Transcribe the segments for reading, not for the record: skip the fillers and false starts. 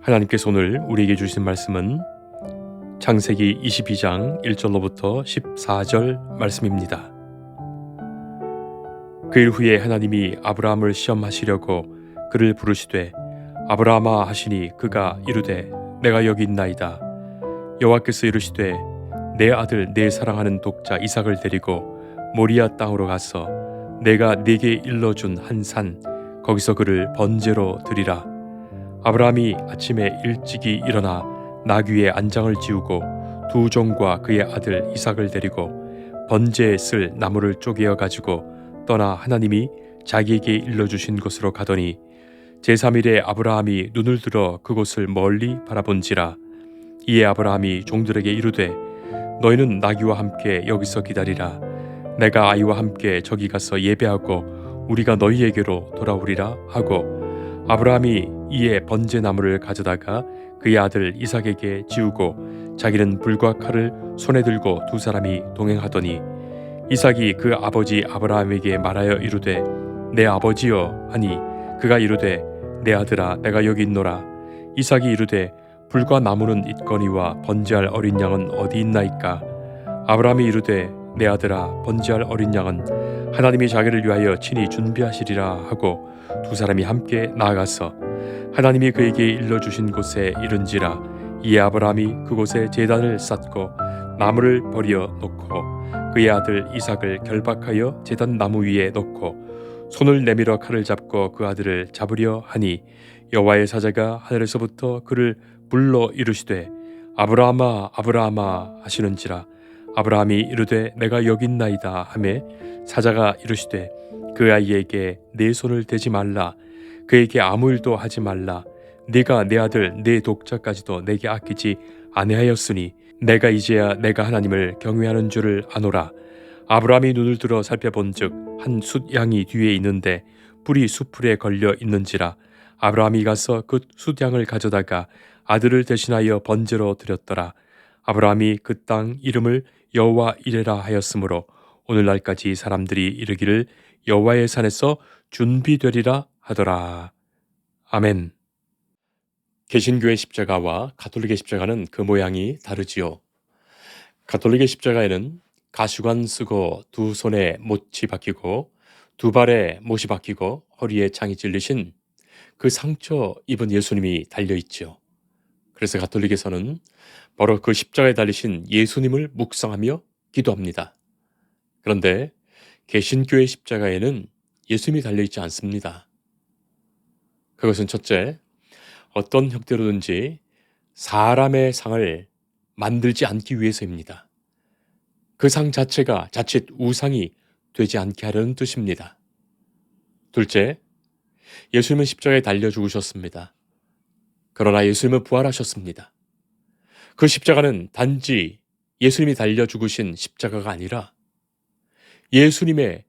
하나님께서 오늘 우리에게 주신 말씀은 창세기 22장 1절로부터 14절 말씀입니다. 그 일 후에 하나님이 아브라함을 시험하시려고 그를 부르시되 아브라함아 하시니 그가 이르되 내가 여기 있나이다. 여호와께서 이르시되 내 아들 내 사랑하는 독자 이삭을 데리고 모리아 땅으로 가서 내가 네게 일러준 한 산 거기서 그를 번제로 드리라. 아브라함이 아침에 일찍이 일어나 나귀 위에 안장을 지우고 두 종과 그의 아들 이삭을 데리고 번제에 쓸 나무를 쪼개어 가지고 떠나 하나님이 자기에게 일러주신 곳으로 가더니 제3일에 아브라함이 눈을 들어 그곳을 멀리 바라본지라. 이에 아브라함이 종들에게 이르되 너희는 나귀와 함께 여기서 기다리라. 내가 아이와 함께 저기 가서 예배하고 우리가 너희에게로 돌아오리라 하고 아브라함이 이에 번제나무를 가져다가 그의 아들 이삭에게 지우고 자기는 불과 칼을 손에 들고 두 사람이 동행하더니 이삭이 그 아버지 아브라함에게 말하여 이르되 내 아버지여 하니 그가 이르되 내 아들아 내가 여기 있노라. 이삭이 이르되 불과 나무는 있거니와 번제할 어린 양은 어디 있나이까. 아브라함이 이르되 내 아들아 번제할 어린 양은 하나님이 자기를 위하여 친히 준비하시리라 하고 두 사람이 함께 나아가서 하나님이 그에게 일러주신 곳에 이른지라. 이에 아브라함이 그곳에 제단을 쌓고 나무를 버려 놓고 그의 아들 이삭을 결박하여 제단 나무 위에 놓고 손을 내밀어 칼을 잡고 그 아들을 잡으려 하니 여호와의 사자가 하늘에서부터 그를 불러 이르시되 아브라함아 아브라함아 하시는지라. 아브라함이 이르되 내가 여기 있나이다 하매 사자가 이르시되 그 아이에게 내 손을 대지 말라. 그에게 아무 일도 하지 말라. 네가 내 아들 내 독자까지도 내게 아끼지 아니하였으니 내가 이제야 내가 하나님을 경외하는 줄을 아노라. 아브라함이 눈을 들어 살펴본즉 한 숫 양이 뒤에 있는데 뿔이 숫풀에 걸려 있는지라. 아브라함이 가서 그 숫 양을 가져다가 아들을 대신하여 번제로 드렸더라. 아브라함이 그 땅 이름을 여호와 이레라 하였으므로 오늘날까지 사람들이 이르기를 여호와의 산에서 준비되리라 하더라. 아멘. 개신교의 십자가와 가톨릭의 십자가는 그 모양이 다르지요. 가톨릭의 십자가에는 가시관 쓰고 두 손에 못이 박히고 두 발에 못이 박히고 허리에 창이 찔리신 그 상처 입은 예수님이 달려있지요. 그래서 가톨릭에서는 바로 그 십자가에 달리신 예수님을 묵상하며 기도합니다. 그런데 개신교의 십자가에는 예수님이 달려있지 않습니다. 그것은 첫째, 어떤 형태로든지 사람의 상을 만들지 않기 위해서입니다. 그 상 자체가 자칫 우상이 되지 않게 하려는 뜻입니다. 둘째, 예수님은 십자가에 달려 죽으셨습니다. 그러나 예수님은 부활하셨습니다. 그 십자가는 단지 예수님이 달려 죽으신 십자가가 아니라 예수님의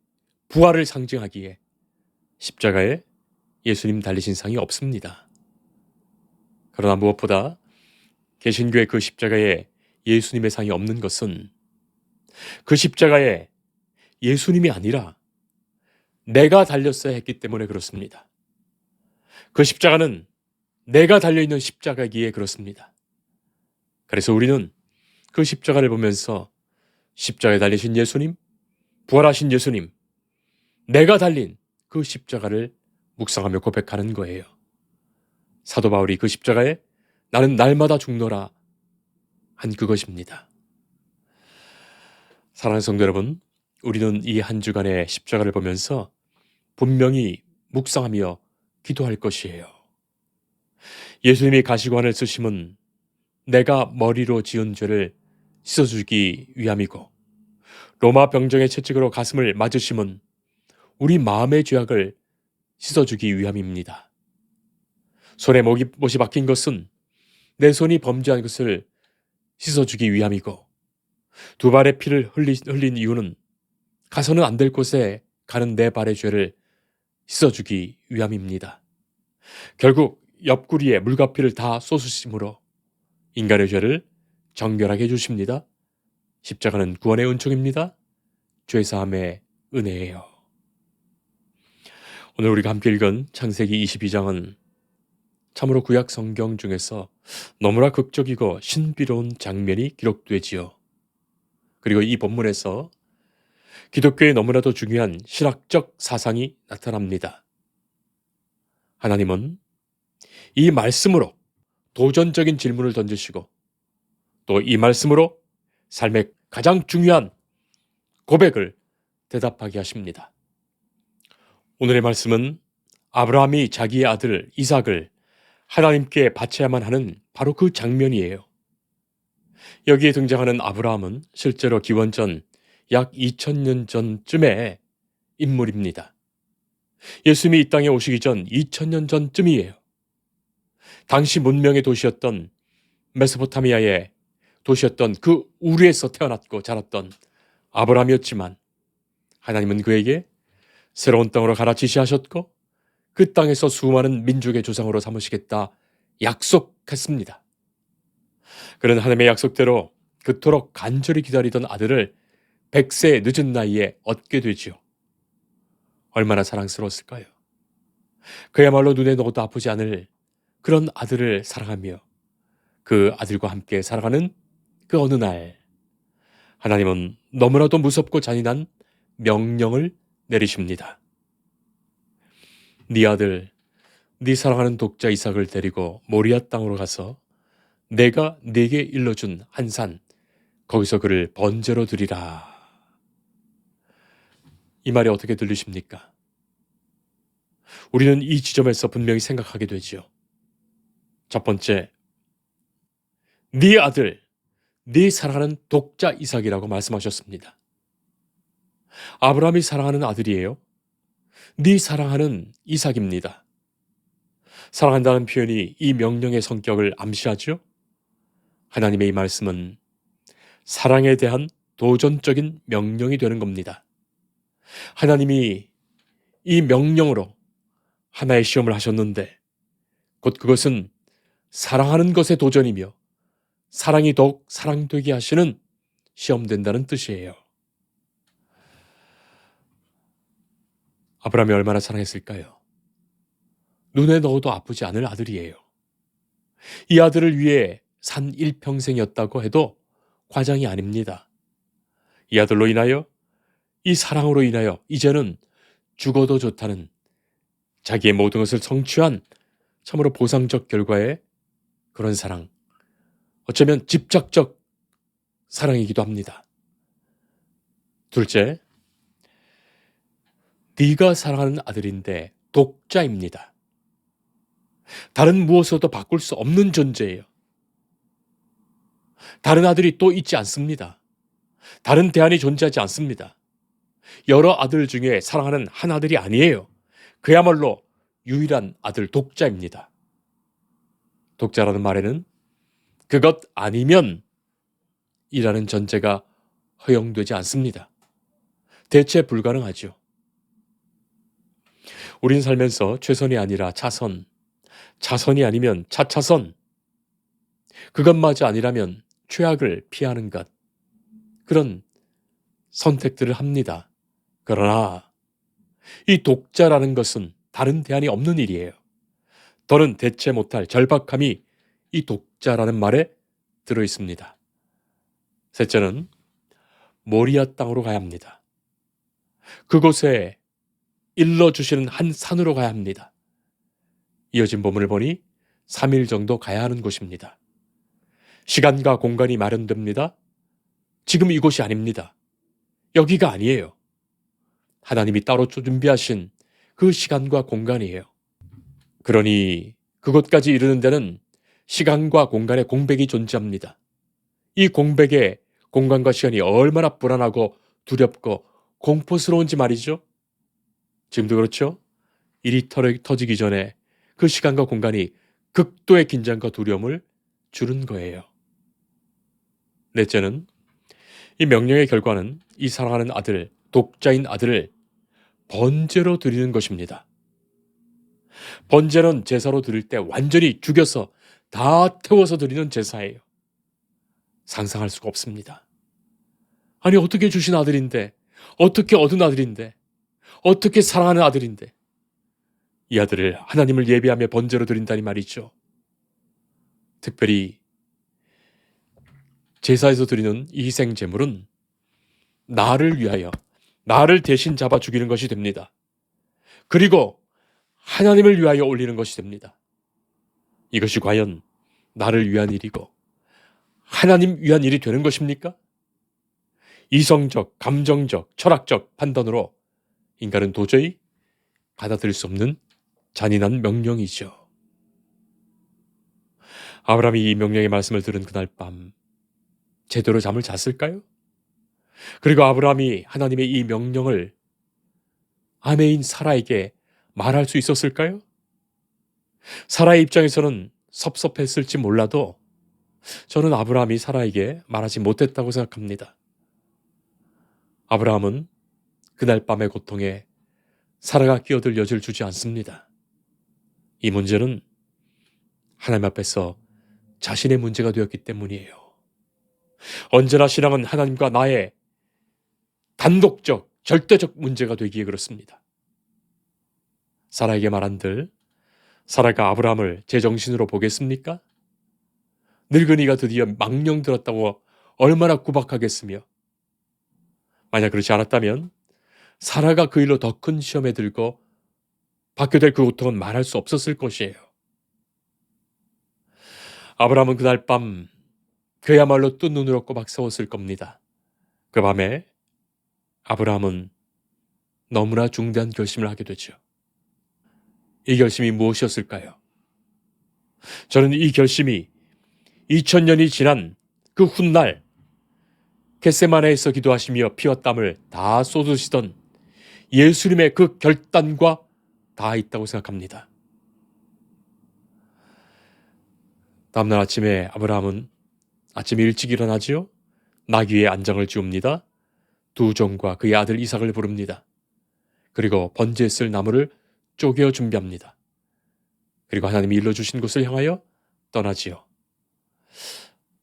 부활을 상징하기에 십자가에 예수님 달리신 상이 없습니다. 그러나 무엇보다 개신교의 그 십자가에 예수님의 상이 없는 것은 그 십자가에 예수님이 아니라 내가 달렸어야 했기 때문에 그렇습니다. 그 십자가는 내가 달려있는 십자가이기에 그렇습니다. 그래서 우리는 그 십자가를 보면서 십자가에 달리신 예수님, 부활하신 예수님, 내가 달린 그 십자가를 묵상하며 고백하는 거예요. 사도 바울이 그 십자가에 나는 날마다 죽노라 한 그것입니다. 사랑하는 성도 여러분, 우리는 이 한 주간의 십자가를 보면서 분명히 묵상하며 기도할 것이에요. 예수님이 가시관을 쓰심은 내가 머리로 지은 죄를 씻어주기 위함이고 로마 병정의 채찍으로 가슴을 맞으심은 우리 마음의 죄악을 씻어주기 위함입니다. 손에 못이 박힌 것은 내 손이 범죄한 것을 씻어주기 위함이고 두 발의 피를 흘린 이유는 가서는 안 될 곳에 가는 내 발의 죄를 씻어주기 위함입니다. 결국 옆구리에 물과 피를 다 쏟으심으로 인간의 죄를 정결하게 해주십니다. 십자가는 구원의 은총입니다. 죄사함의 은혜예요. 오늘 우리가 함께 읽은 창세기 22장은 참으로 구약 성경 중에서 너무나 극적이고 신비로운 장면이 기록되지요. 그리고 이 본문에서 기독교에 너무나도 중요한 신학적 사상이 나타납니다. 하나님은 이 말씀으로 도전적인 질문을 던지시고 또 이 말씀으로 삶의 가장 중요한 고백을 대답하게 하십니다. 오늘의 말씀은 아브라함이 자기의 아들 이삭을 하나님께 바쳐야만 하는 바로 그 장면이에요. 여기에 등장하는 아브라함은 실제로 기원전 약 2000년 전쯤의 인물입니다. 예수님이 이 땅에 오시기 전 2000년 전쯤이에요. 당시 문명의 도시였던 메소포타미아의 도시였던 그 우르에서 태어났고 자랐던 아브라함이었지만 하나님은 그에게 새로운 땅으로 가라 지시하셨고 그 땅에서 수많은 민족의 조상으로 삼으시겠다 약속했습니다. 그는 하나님의 약속대로 그토록 간절히 기다리던 아들을 100세의 늦은 나이에 얻게 되지요. 얼마나 사랑스러웠을까요? 그야말로 눈에 넣어도 아프지 않을 그런 아들을 사랑하며 그 아들과 함께 살아가는 그 어느 날 하나님은 너무나도 무섭고 잔인한 명령을 내리십니다. 네 아들, 네 사랑하는 독자 이삭을 데리고 모리아 땅으로 가서 내가 네게 일러준 한 산, 거기서 그를 번제로 드리라. 이 말이 어떻게 들리십니까? 우리는 이 지점에서 분명히 생각하게 되지요. 첫 번째, 네 아들, 네 사랑하는 독자 이삭이라고 말씀하셨습니다. 아브라함이 사랑하는 아들이에요. 네 사랑하는 이삭입니다. 사랑한다는 표현이 이 명령의 성격을 암시하죠. 하나님의 이 말씀은 사랑에 대한 도전적인 명령이 되는 겁니다. 하나님이 이 명령으로 하나의 시험을 하셨는데 곧 그것은 사랑하는 것의 도전이며 사랑이 더욱 사랑되게 하시는 시험된다는 뜻이에요. 아브라함이 얼마나 사랑했을까요? 눈에 넣어도 아프지 않을 아들이에요. 이 아들을 위해 산 일평생이었다고 해도 과장이 아닙니다. 이 아들로 인하여, 이 사랑으로 인하여 이제는 죽어도 좋다는 자기의 모든 것을 성취한 참으로 보상적 결과의 그런 사랑, 어쩌면 집착적 사랑이기도 합니다. 둘째, 네가 사랑하는 아들인데 독자입니다. 다른 무엇으로도 바꿀 수 없는 존재예요. 다른 아들이 또 있지 않습니다. 다른 대안이 존재하지 않습니다. 여러 아들 중에 사랑하는 한 아들이 아니에요. 그야말로 유일한 아들 독자입니다. 독자라는 말에는 그것 아니면 이라는 전제가 허용되지 않습니다. 대체 불가능하죠. 우린 살면서 최선이 아니라 차선, 차선이 아니면 차차선, 그것마저 아니라면 최악을 피하는 것, 그런 선택들을 합니다. 그러나 이 독자라는 것은 다른 대안이 없는 일이에요. 더는 대체 못할 절박함이 이 독자라는 말에 들어 있습니다. 셋째는 모리아 땅으로 가야 합니다. 그곳에 일러주시는 한 산으로 가야 합니다. 이어진 본문을 보니 3일 정도 가야 하는 곳입니다. 시간과 공간이 마련됩니다. 지금 이곳이 아닙니다. 여기가 아니에요. 하나님이 따로 준비하신 그 시간과 공간이에요. 그러니 그곳까지 이르는 데는 시간과 공간의 공백이 존재합니다. 이 공백의 공간과 시간이 얼마나 불안하고 두렵고 공포스러운지 말이죠. 지금도 그렇죠? 일이 터지기 전에 그 시간과 공간이 극도의 긴장과 두려움을 주는 거예요. 넷째는 이 명령의 결과는 이 사랑하는 아들, 독자인 아들을 번제로 드리는 것입니다. 번제는 제사로 드릴 때 완전히 죽여서 다 태워서 드리는 제사예요. 상상할 수가 없습니다. 아니 어떻게 주신 아들인데, 어떻게 얻은 아들인데, 어떻게 사랑하는 아들인데 이 아들을 하나님을 예배하며 번제로 드린다니 말이죠. 특별히 제사에서 드리는 이 희생 제물은 나를 위하여 나를 대신 잡아 죽이는 것이 됩니다. 그리고 하나님을 위하여 올리는 것이 됩니다. 이것이 과연 나를 위한 일이고 하나님 위한 일이 되는 것입니까? 이성적, 감정적, 철학적 판단으로 인간은 도저히 받아들일 수 없는 잔인한 명령이죠. 아브라함이 이 명령의 말씀을 들은 그날 밤 제대로 잠을 잤을까요? 그리고 아브라함이 하나님의 이 명령을 아내인 사라에게 말할 수 있었을까요? 사라의 입장에서는 섭섭했을지 몰라도 저는 아브라함이 사라에게 말하지 못했다고 생각합니다. 아브라함은 그날 밤의 고통에 사라가 끼어들 여지를 주지 않습니다. 이 문제는 하나님 앞에서 자신의 문제가 되었기 때문이에요. 언제나 신앙은 하나님과 나의 단독적, 절대적 문제가 되기에 그렇습니다. 사라에게 말한들 사라가 아브라함을 제정신으로 보겠습니까? 늙은이가 드디어 망령 들었다고 얼마나 구박하겠으며 만약 그렇지 않았다면 사라가 그 일로 더 큰 시험에 들고 받게 될 그 고통은 말할 수 없었을 것이에요. 아브라함은 그날 밤 그야말로 뜬 눈으로 꼬박 세웠을 겁니다. 그 밤에 아브라함은 너무나 중대한 결심을 하게 되죠. 이 결심이 무엇이었을까요? 저는 이 결심이 2000년이 지난 그 훗날 겟세마네에서 기도하시며 피와 땀을 다 쏟으시던 예수님의 그 결단과 다 있다고 생각합니다. 다음날 아침에 아브라함은 아침 일찍 일어나지요. 나귀의 안장을 지웁니다. 두 종과 그의 아들 이삭을 부릅니다. 그리고 번제에 쓸 나무를 쪼개어 준비합니다. 그리고 하나님이 일러주신 곳을 향하여 떠나지요.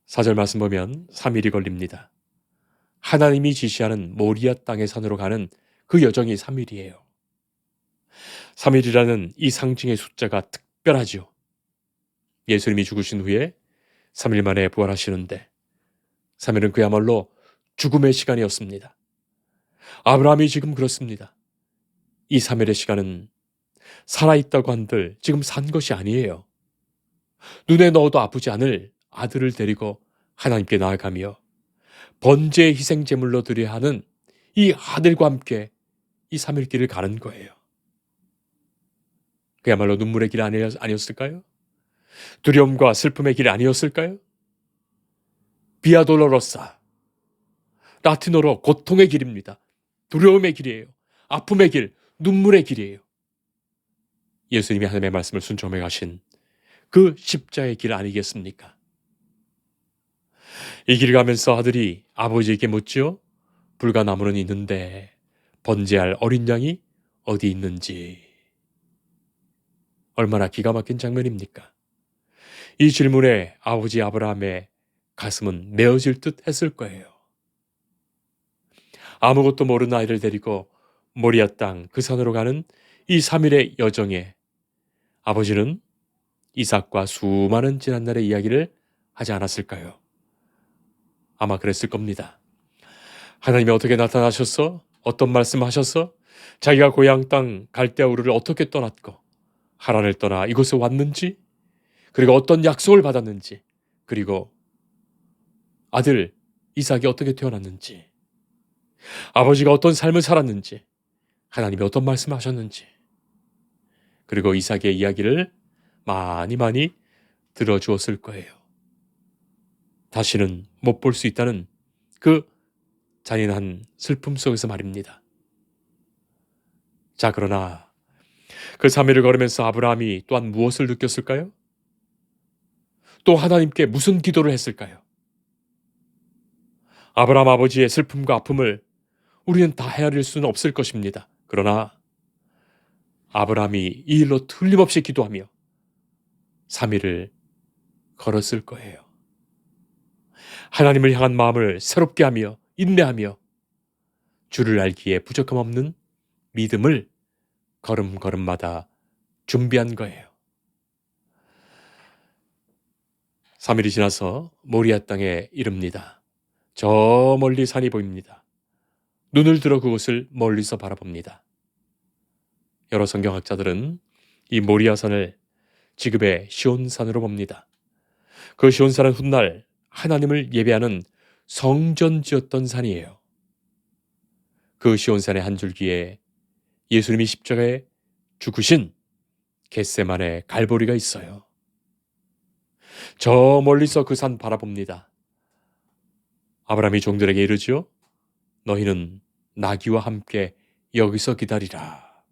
4절 말씀 보면 3일이 걸립니다. 하나님이 지시하는 모리아 땅의 산으로 가는 그 여정이 3일이에요. 3일이라는 이 상징의 숫자가 특별하죠. 예수님이 죽으신 후에 3일 만에 부활하시는데 3일은 그야말로 죽음의 시간이었습니다. 아브라함이 지금 그렇습니다. 이 3일의 시간은 살아있다고 한들 지금 산 것이 아니에요. 눈에 넣어도 아프지 않을 아들을 데리고 하나님께 나아가며 번제의 희생제물로 드려야 하는 이 아들과 함께 이 3일 길을 가는 거예요. 그야말로 눈물의 길 아니었을까요? 두려움과 슬픔의 길 아니었을까요? 비아돌로로사, 라틴어로 고통의 길입니다. 두려움의 길이에요. 아픔의 길, 눈물의 길이에요. 예수님이 하나님의 말씀을 순종해 가신 그 십자의 길 아니겠습니까? 이 길 가면서 아들이 아버지에게 묻지요. 불과 나무는 있는데 번제할 어린 양이 어디 있는지. 얼마나 기가 막힌 장면입니까? 이 질문에 아버지 아브라함의 가슴은 메어질 듯 했을 거예요. 아무것도 모르는 아이를 데리고 모리아 땅 그 산으로 가는 이 3일의 여정에 아버지는 이삭과 수많은 지난날의 이야기를 하지 않았을까요? 아마 그랬을 겁니다. 하나님이 어떻게 나타나셨어? 어떤 말씀하셨어? 자기가 고향 땅 갈대아 우르를 어떻게 떠났고 하란을 떠나 이곳에 왔는지, 그리고 어떤 약속을 받았는지, 그리고 아들 이삭이 어떻게 태어났는지, 아버지가 어떤 삶을 살았는지, 하나님이 어떤 말씀하셨는지, 그리고 이삭의 이야기를 많이 들어주었을 거예요. 다시는 못 볼 수 있다는 그 잔인한 슬픔 속에서 말입니다. 자, 그러나 그 3일을 걸으면서 아브라함이 또한 무엇을 느꼈을까요? 또 하나님께 무슨 기도를 했을까요? 아브라함 아버지의 슬픔과 아픔을 우리는 다 헤아릴 수는 없을 것입니다. 그러나 아브라함이 이 일로 틀림없이 기도하며 3일을 걸었을 거예요. 하나님을 향한 마음을 새롭게 하며 인내하며 주를 알기에 부족함 없는 믿음을 걸음걸음마다 준비한 거예요. 3일이 지나서 모리아 땅에 이릅니다. 저 멀리 산이 보입니다. 눈을 들어 그곳을 멀리서 바라봅니다. 여러 성경학자들은 이 모리아산을 지금의 시온산으로 봅니다. 그 시온산은 훗날 하나님을 예배하는 성전지었던 산이에요. 그 시온산의 한 줄기에 예수님이 십자가에 죽으신 겟세마네 갈보리가 있어요. 저 멀리서 그 산 바라봅니다. 아브라함이 종들에게 이르지요. 너희는 나귀와 함께 여기서 기다리라.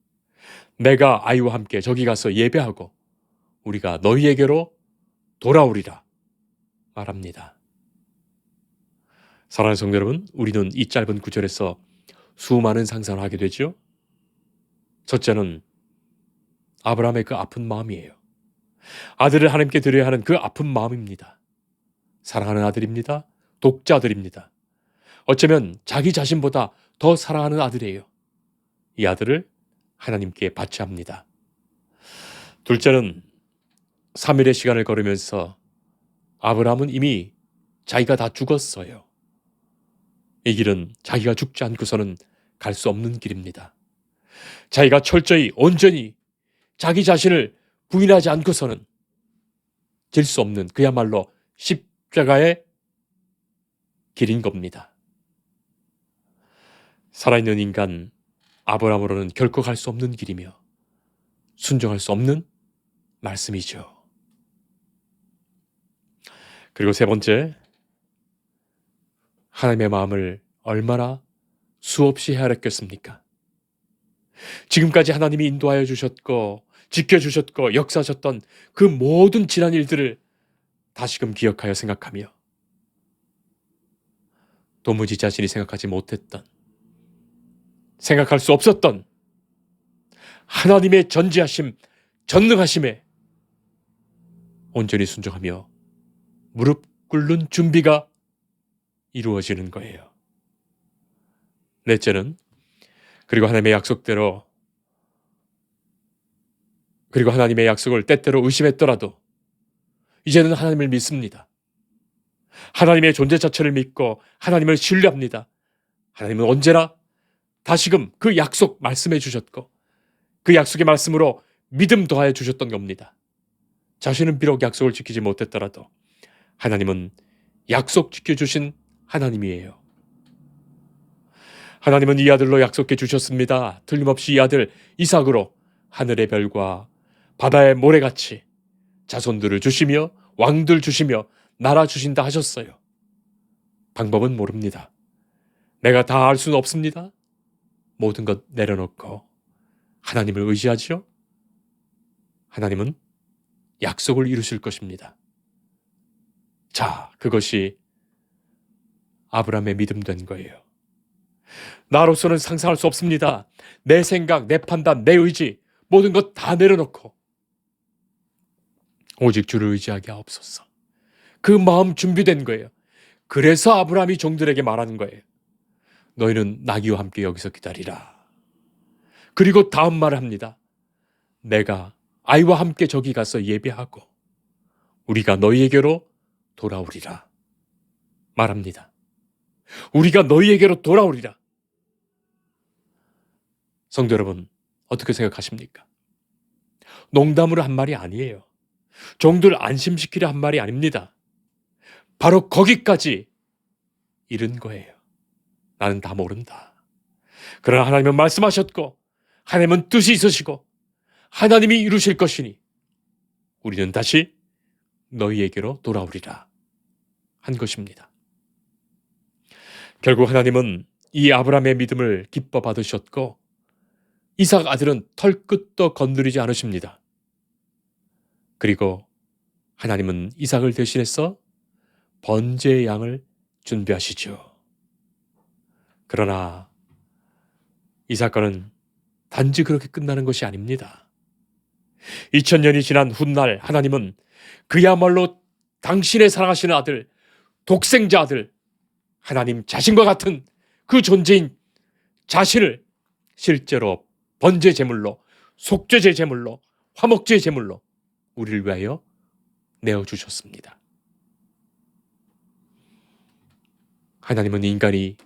내가 아이와 함께 저기 가서 예배하고 우리가 너희에게로 돌아오리라 말합니다. 사랑하는 성도 여러분, 우리는 이 짧은 구절에서 수많은 상상을 하게 되죠. 첫째는 아브라함의 그 아픈 마음이에요. 아들을 하나님께 드려야 하는 그 아픈 마음입니다. 사랑하는 아들입니다. 독자들입니다. 어쩌면 자기 자신보다 더 사랑하는 아들이에요. 이 아들을 하나님께 바쳐야 합니다. 둘째는 3일의 시간을 걸으면서 아브라함은 이미 자기가 다 죽었어요. 이 길은 자기가 죽지 않고서는 갈 수 없는 길입니다. 자기가 철저히 온전히 자기 자신을 부인하지 않고서는 질 수 없는 그야말로 십자가의 길인 겁니다. 살아있는 인간 아브라함으로는 결코 갈 수 없는 길이며 순종할 수 없는 말씀이죠. 그리고 세 번째, 하나님의 마음을 얼마나 수없이 헤아렸겠습니까? 지금까지 하나님이 인도하여 주셨고 지켜주셨고 역사하셨던 그 모든 지난 일들을 다시금 기억하여 생각하며 도무지 자신이 생각하지 못했던, 생각할 수 없었던 하나님의 전지하심, 전능하심에 온전히 순종하며 무릎 꿇는 준비가 이루어지는 거예요. 넷째는 그리고 하나님의 약속대로, 그리고 하나님의 약속을 때때로 의심했더라도 이제는 하나님을 믿습니다. 하나님의 존재 자체를 믿고 하나님을 신뢰합니다. 하나님은 언제나 다시금 그 약속 말씀해 주셨고 그 약속의 말씀으로 믿음 더하여 주셨던 겁니다. 자신은 비록 약속을 지키지 못했더라도 하나님은 약속 지켜주신 하나님이에요. 하나님은 이 아들로 약속해 주셨습니다. 틀림없이 이 아들 이삭으로 하늘의 별과 바다의 모래같이 자손들을 주시며 왕들 주시며 나라 주신다 하셨어요. 방법은 모릅니다. 내가 다 알 수는 없습니다. 모든 것 내려놓고 하나님을 의지하죠. 하나님은 약속을 이루실 것입니다. 자, 그것이 아브라함의 믿음 된 거예요. 나로서는 상상할 수 없습니다. 내 생각, 내 판단, 내 의지 모든 것 다 내려놓고 오직 주를 의지하게 하옵소서. 그 마음 준비된 거예요. 그래서 아브라함이 종들에게 말하는 거예요. 너희는 나귀와 함께 여기서 기다리라. 그리고 다음 말을 합니다. 내가 아이와 함께 저기 가서 예배하고 우리가 너희에게로 돌아오리라 말합니다. 우리가 너희에게로 돌아오리라. 성도 여러분, 어떻게 생각하십니까? 농담으로 한 말이 아니에요. 종들 안심시키려 한 말이 아닙니다. 바로 거기까지 이른 거예요. 나는 다 모른다. 그러나 하나님은 말씀하셨고 하나님은 뜻이 있으시고 하나님이 이루실 것이니 우리는 다시 너희에게로 돌아오리라 한 것입니다. 결국 하나님은 이 아브라함의 믿음을 기뻐 받으셨고 이삭 아들은 털끝도 건드리지 않으십니다. 그리고 하나님은 이삭을 대신해서 번제의 양을 준비하시죠. 그러나 이 사건은 단지 그렇게 끝나는 것이 아닙니다. 2000년이 지난 훗날 하나님은 그야말로 당신의 사랑하시는 아들, 독생자 아들, 하나님 자신과 같은 그 존재인 자신을 실제로 번제 제물로, 속죄제 제물로, 화목제 제물로 우리를 위하여 내어주셨습니다. 하나님은 인간이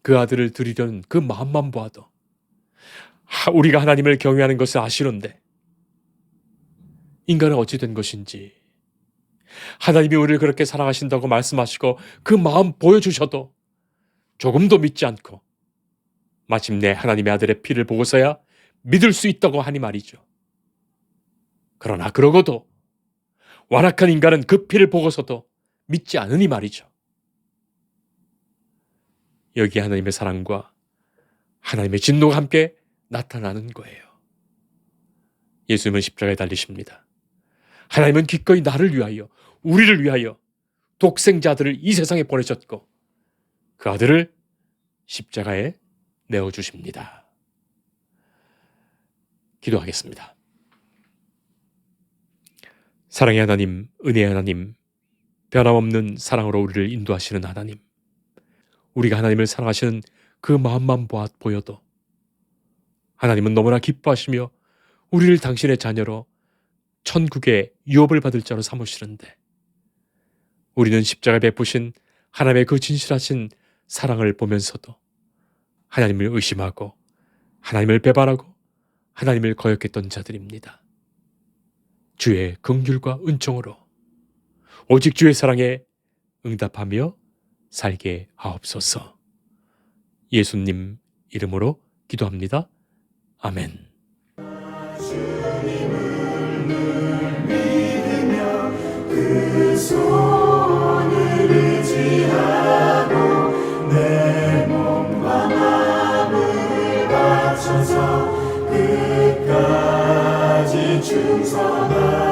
그 아들을 드리려는 그 마음만 보아도 우리가 하나님을 경외하는 것을 아시는데 인간은 어찌 된 것인지 하나님이 우리를 그렇게 사랑하신다고 말씀하시고 그 마음 보여주셔도 조금도 믿지 않고 마침내 하나님의 아들의 피를 보고서야 믿을 수 있다고 하니 말이죠. 그러나 그러고도 완악한 인간은 그 피를 보고서도 믿지 않으니 말이죠. 여기 하나님의 사랑과 하나님의 진노가 함께 나타나는 거예요. 예수님은 십자가에 달리십니다. 하나님은 기꺼이 나를 위하여, 우리를 위하여 독생자 아들을 이 세상에 보내셨고 그 아들을 십자가에 내어주십니다. 기도하겠습니다. 사랑의 하나님, 은혜의 하나님, 변함없는 사랑으로 우리를 인도하시는 하나님, 우리가 하나님을 사랑하시는 그 마음만 보여도 하나님은 너무나 기뻐하시며 우리를 당신의 자녀로 천국의 유업을 받을 자로 삼으시는데 우리는 십자가에 베푸신 하나님의 그 진실하신 사랑을 보면서도 하나님을 의심하고 하나님을 배반하고 하나님을 거역했던 자들입니다. 주의 긍휼과 은총으로 오직 주의 사랑에 응답하며 살게 하옵소서. 예수님 이름으로 기도합니다. 아멘. 주님을 늘 믿으며 그 손을 의지하고 내 몸과 마음을 바쳐서 끝까지 충성하리.